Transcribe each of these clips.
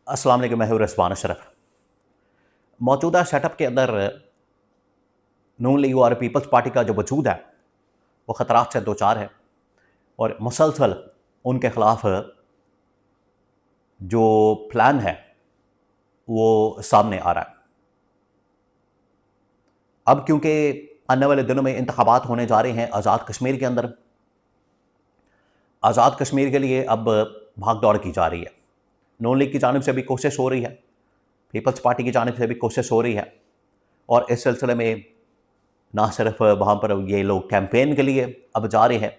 अस्सलाम वालेकुम, मैं हूं रिजवान अशरफ। मौजूदा सेटअप के अंदर नून लीग और पीपल्स पार्टी का जो वजूद है वो ख़तरात से दो चार है और मुसलसल उनके ख़िलाफ़ जो प्लान है वो सामने आ रहा है। अब क्योंकि आने वाले दिनों में इंतखाबात होने जा रहे हैं आज़ाद कश्मीर के अंदर, आज़ाद कश्मीर के लिए अब भाग दौड़ की जा रही है। नून लीग की जानिब से भी कोशिश हो रही है, पीपल्स पार्टी की जानिब से भी कोशिश हो रही है और इस सिलसिले में ना सिर्फ वहाँ पर ये लोग कैंपेन के लिए अब जा रहे हैं,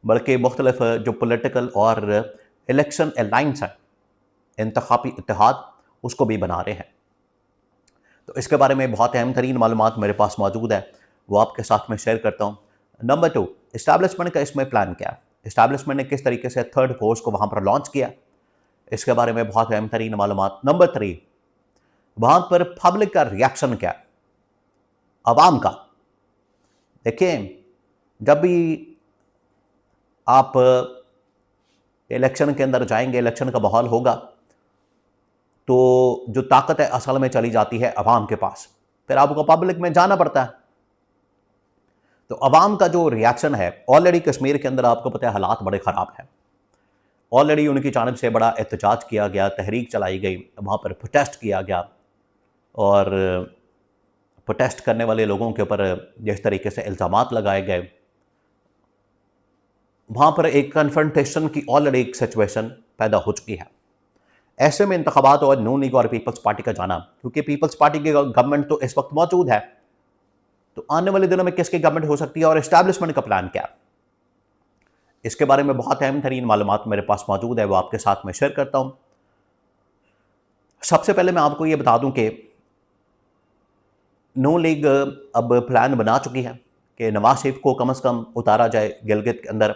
बल्कि मुख्तलिफ जो पॉलिटिकल और इलेक्शन अलाइंस है, इंतखाबी इत्तेहाद, उसको भी बना रहे हैं। तो इसके बारे में बहुत अहम तरीन मालूमात मेरे पास मौजूद है, वो आपके साथ में शेयर करता हूँ। नंबर 2, इस्टेब्लिशमेंट का इसमें प्लान क्या है, इस्टेब्लिशमेंट ने किस तरीके से थर्ड फोर्स को वहाँ पर लॉन्च किया, इसके बारे में बहुत अहम तरीन मालूमात। नंबर 3, वहाँ पर पब्लिक का रिएक्शन क्या है, अवाम का। देखिए, जब भी आप इलेक्शन के अंदर जाएंगे, इलेक्शन का माहौल होगा, तो जो ताकत है असल में चली जाती है अवाम के पास, फिर आपको पब्लिक में जाना पड़ता है। तो अवाम का जो रिएक्शन है, ऑलरेडी कश्मीर के अंदर आपको पता है हालात बड़े ख़राब हैं। ऑलरेडी उनकी जानिब से बड़ा एहतजाज किया गया, तहरीक चलाई गई, वहाँ पर प्रोटेस्ट किया गया और प्रोटेस्ट करने वाले लोगों के ऊपर जिस तरीके से इल्ज़ामात लगाए गए, वहाँ पर एक कन्फ्रंटेशन की ऑलरेडी एक सिचुएशन पैदा हो चुकी है। ऐसे में इंतखाबात और नून लीग और पीपल्स पार्टी का जाना, क्योंकि पीपल्स पार्टी की गवर्नमेंट तो इस वक्त मौजूद है, तो आने वाले दिनों में किसकी गवर्नमेंट हो सकती है और इस्टेब्लिशमेंट का प्लान क्या है, इसके बारे में बहुत अहम तरीन मालूमात मेरे पास मौजूद है, वो आपके साथ में शेयर करता हूँ। सबसे पहले मैं आपको ये बता दूं कि नून लीग अब प्लान बना चुकी है कि नवाज शरीफ को कम से कम उतारा जाए गिलगित के अंदर।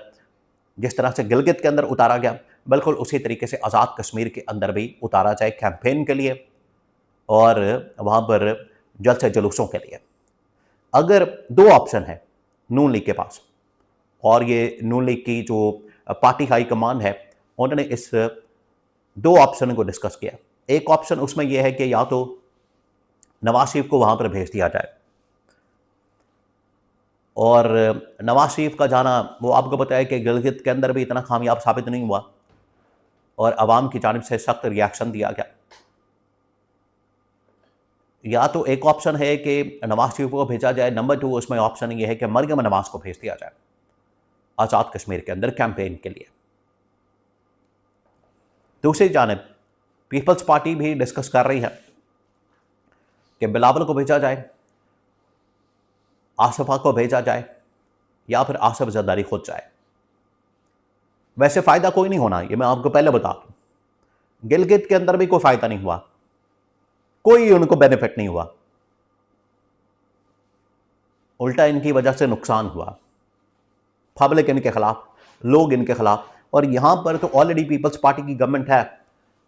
जिस तरह से गिलगित के अंदर उतारा गया, बिल्कुल उसी तरीके से आज़ाद कश्मीर के अंदर भी उतारा जाए कैंपेन के लिए और वहाँ पर जल्द से जुलूसों के लिए। अगर दो ऑप्शन है नून लीग के पास, और ये नून लीग की जो पार्टी हाई कमान है, उन्होंने इस दो ऑप्शन को डिस्कस किया। एक ऑप्शन उसमें यह है कि या तो नवाज शरीफ को वहाँ पर भेज दिया जाए, और नवाज शरीफ का जाना, वो आपको पता है कि गिलगित के अंदर भी इतना कामयाब साबित नहीं हुआ और अवाम की जानिब से सख्त रिएक्शन दिया गया। या तो एक ऑप्शन है कि नवाज शरीफ को भेजा जाए, नंबर 2 उसमें ऑप्शन ये है कि मरियम नवाज को भेज दिया जाए आज़ाद कश्मीर के अंदर कैंपेन के लिए। दूसरी जानिब पीपल्स पार्टी भी डिस्कस कर रही है कि बिलावल को भेजा जाए, आसफा को भेजा जाए, या फिर आसफ जरदारी खुद जाए। वैसे फ़ायदा कोई नहीं होना, ये मैं आपको पहले बता दूं। गिलगित के अंदर भी कोई फ़ायदा नहीं हुआ, कोई उनको बेनिफिट नहीं हुआ, उल्टा इनकी वजह से नुकसान हुआ। पब्लिक इनके खिलाफ, लोग इनके खिलाफ, और यहां पर तो ऑलरेडी पीपल्स पार्टी की गवर्नमेंट है,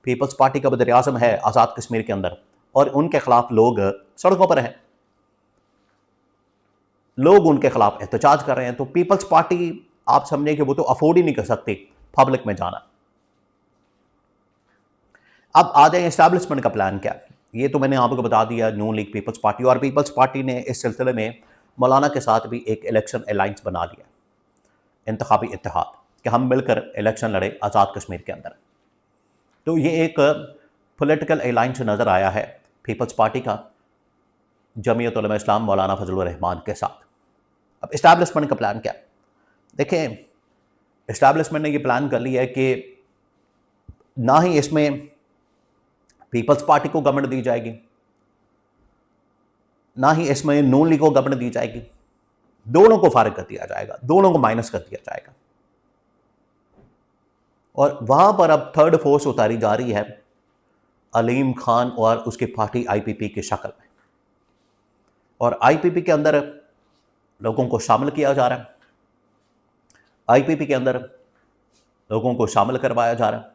पीपल्स पार्टी का वज़ीर आज़म है आज़ाद कश्मीर के अंदर, और उनके खिलाफ लोग सड़कों पर हैं, लोग उनके खिलाफ एहतजाज कर रहे हैं। तो पीपल्स पार्टी, आप समझे कि वो तो अफोर्ड ही नहीं कर सकती पब्लिक में जाना। अब आ जाए एस्टैब्लिशमेंट का प्लान क्या है। ये तो मैंने आपको बता दिया, नून लीग पीपल्स पार्टी, और पीपल्स पार्टी ने इस सिलसिले में मौलाना के साथ भी एक इलेक्शन अलाइंस बना लिया, इंतखाबी इत्तेहाद, कि हम मिलकर इलेक्शन लड़े आज़ाद कश्मीर के अंदर। तो ये एक पॉलिटिकल अलाइंस नज़र आया है पीपल्स पार्टी का जमीयत उलमा इस्लाम मौलाना फजलुर रहमान के साथ। अब इस्टेब्लिशमेंट का प्लान क्या है? देखें, इस्टेब्लिशमेंट ने ये प्लान कर लिया है कि ना ही इसमें पीपल्स पार्टी को गवर्नमेंट दी जाएगी, ना ही इसमें नून लीग को गवर्नमेंट दी जाएगी, दोनों को फारिग कर दिया जाएगा, दोनों को माइनस कर दिया जाएगा। और वहां पर अब थर्ड फोर्स उतारी जा रही है अलीम खान और उसकी पार्टी आईपीपी की शक्ल में, और आईपीपी के अंदर लोगों को शामिल किया जा रहा है, आईपीपी के अंदर लोगों को शामिल करवाया जा रहा है,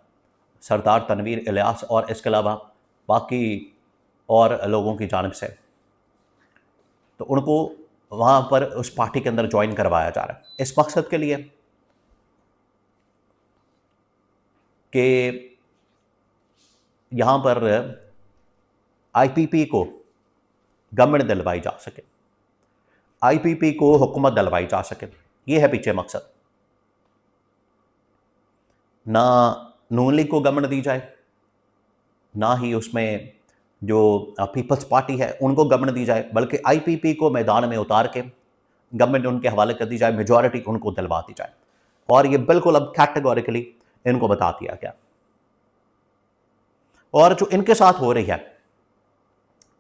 सरदार तनवीर इलियास और इसके अलावा बाकी और लोगों की जानिब से, तो उनको वहाँ पर उस पार्टी के अंदर ज्वाइन करवाया जा रहा है इस मकसद के लिए कि यहाँ पर आईपीपी को गवर्नमेंट दिलवाई जा सके, आईपीपी को हुकूमत दिलवाई जा सके, ये है पीछे मकसद। ना नून लीग को गवर्नमेंट दी जाए, ना ही उसमें जो पीपल्स पार्टी है उनको गवर्नमेंट दी जाए, बल्कि आईपीपी को मैदान में उतार के गवर्नमेंट उनके हवाले कर दी जाए, मेजॉरिटी उनको दिलवा दी जाए। और ये बिल्कुल अब कैटेगोरिकली इनको बता दिया गया। और जो इनके साथ हो रही है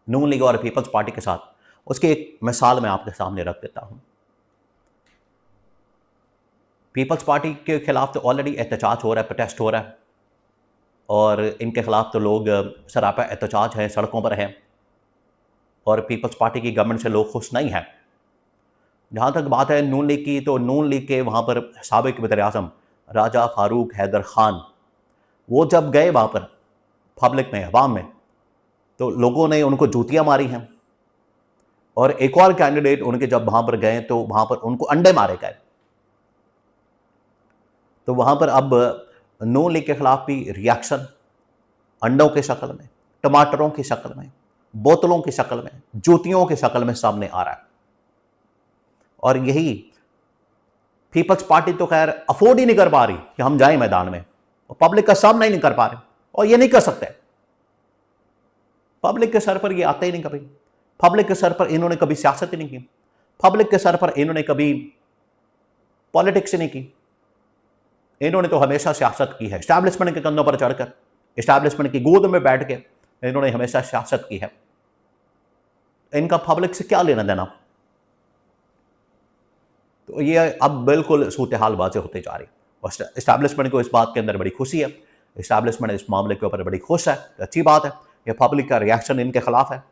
नून लीग और पीपल्स पार्टी के साथ, उसकी एक मिसाल मैं आपके सामने रख देता हूं। पीपल्स पार्टी के खिलाफ तो ऑलरेडी एहतजाज हो रहा है, प्रोटेस्ट हो रहा है, और इनके खिलाफ तो लोग सरापा एहतजाज हैं, सड़कों पर हैं, और पीपल्स पार्टी की गवर्नमेंट से लोग खुश नहीं हैं। जहाँ तक बात है नून लीग की, तो नून लीग के वहाँ पर साबिक वज़ीर-ए-आज़म राजा फारूक हैदर खान, वो जब गए वहाँ पर पब्लिक में, अवाम में, तो लोगों ने उनको जूतियाँ मारी हैं। और एक और कैंडिडेट उनके जब वहाँ पर गए तो वहाँ पर उनको अंडे मारे गए। तो वहाँ पर अब नून लीग के खिलाफ भी रिएक्शन अंडों की शक्ल में, टमाटरों की शक्ल में, बोतलों की शक्ल में, जूतियों की शक्ल में सामने आ रहा है। और यही पीपल्स पार्टी तो खैर अफोर्ड ही नहीं कर पा रही कि हम जाएं मैदान में, और पब्लिक का सामना ही नहीं कर पा रहे, और ये नहीं कर सकते। पब्लिक के सर पर ये आते ही नहीं कभी, पब्लिक के सर पर इन्होंने कभी सियासत ही नहीं की, पब्लिक के सर पर इन्होंने कभी पॉलिटिक्स ही नहीं की। इन्होंने तो हमेशा सियासत की है, एस्टैब्लिशमेंट के कंधों पर चढ़कर, एस्टैब्लिशमेंट की गोद में बैठ के इन्होंने हमेशा सियासत की है। इनका पब्लिक से क्या लेना देना? तो ये अब बिल्कुल सूरत हाल वाज़ेह होते जा रही है। और एस्टैब्लिशमेंट को इस बात के अंदर बड़ी खुशी है, एस्टैब्लिशमेंट इस मामले के ऊपर बड़ी खुश है, अच्छी बात है। ये पब्लिक का रिएक्शन इनके खिलाफ है,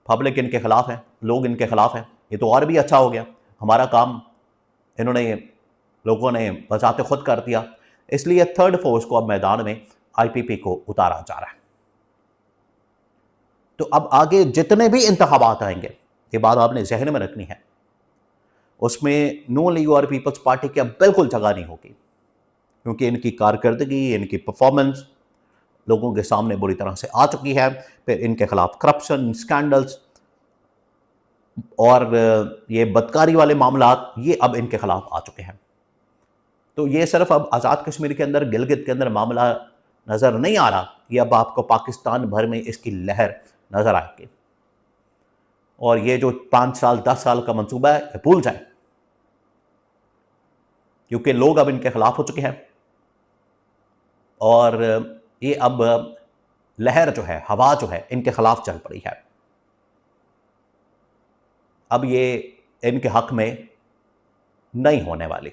पब्लिक इनके खिलाफ है, लोग इनके खिलाफ हैं, ये तो और भी अच्छा हो गया। हमारा काम इन्होंने, लोगों ने बजाते खुद कर दिया। इसलिए थर्ड फोर्स को अब मैदान में आईपीपी को उतारा जा रहा है। तो अब आगे जितने भी इंतखाबात आएंगे, ये बात आपने जहन में रखनी है, उसमें नून लीग और पीपल्स पार्टी की अब बिल्कुल जगह नहीं होगी, क्योंकि इनकी कारकर्दगी, इनकी परफॉर्मेंस लोगों के सामने बुरी तरह से आ चुकी है। फिर इनके खिलाफ करप्शन, स्कैंडल्स और ये बदकारी वाले मामलात, ये अब इनके खिलाफ आ चुके हैं। तो ये सिर्फ अब आज़ाद कश्मीर के अंदर, गिलगित के अंदर मामला नज़र नहीं आ रहा, ये अब आपको पाकिस्तान भर में इसकी लहर नज़र आएगी। और ये जो 5 साल 10 साल का मंसूबा है, ये भूल जाए, क्योंकि लोग अब इनके खिलाफ हो चुके हैं। और ये अब लहर जो है, हवा जो है, इनके खिलाफ चल पड़ी है। अब ये इनके हक में नहीं होने वाली।